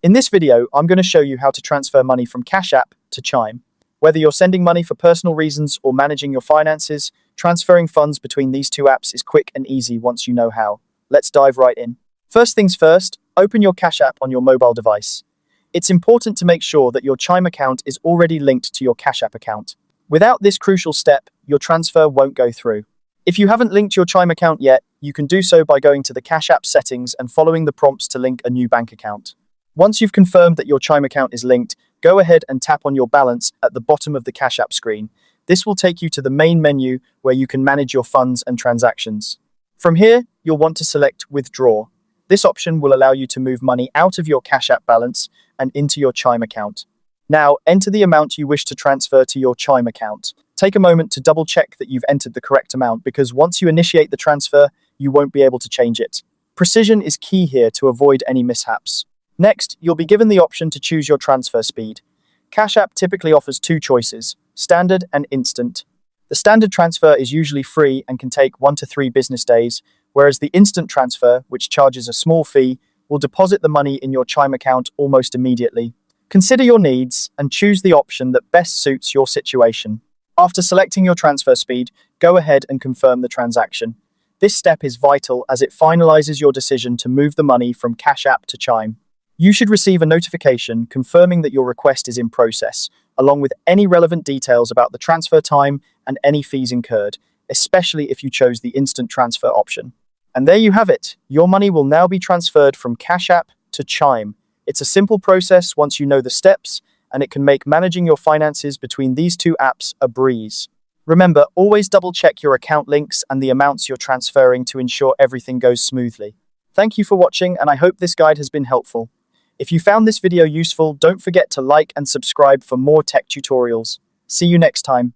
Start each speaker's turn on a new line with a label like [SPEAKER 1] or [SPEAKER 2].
[SPEAKER 1] In this video, I'm going to show you how to transfer money from Cash App to Chime. Whether you're sending money for personal reasons or managing your finances, transferring funds between these two apps is quick and easy once you know how. Let's dive right in. First things first, open your Cash App on your mobile device. It's important to make sure that your Chime account is already linked to your Cash App account. Without this crucial step, your transfer won't go through. If you haven't linked your Chime account yet, you can do so by going to the Cash App settings and following the prompts to link a new bank account. Once you've confirmed that your Chime account is linked, go ahead and tap on your balance at the bottom of the Cash App screen. This will take you to the main menu where you can manage your funds and transactions. From here, you'll want to select Withdraw. This option will allow you to move money out of your Cash App balance and into your Chime account. Now, enter the amount you wish to transfer to your Chime account. Take a moment to double check that you've entered the correct amount because once you initiate the transfer, you won't be able to change it. Precision is key here to avoid any mishaps. Next, you'll be given the option to choose your transfer speed. Cash App typically offers two choices, standard and instant. The standard transfer is usually free and can take 1 to 3 business days, whereas the instant transfer, which charges a small fee, will deposit the money in your Chime account almost immediately. Consider your needs and choose the option that best suits your situation. After selecting your transfer speed, go ahead and confirm the transaction. This step is vital as it finalizes your decision to move the money from Cash App to Chime. You should receive a notification confirming that your request is in process, along with any relevant details about the transfer time and any fees incurred, especially if you chose the instant transfer option. And there you have it. Your money will now be transferred from Cash App to Chime. It's a simple process once you know the steps, and it can make managing your finances between these two apps a breeze. Remember, always double-check your account links and the amounts you're transferring to ensure everything goes smoothly. Thank you for watching, and I hope this guide has been helpful. If you found this video useful, don't forget to like and subscribe for more tech tutorials. See you next time.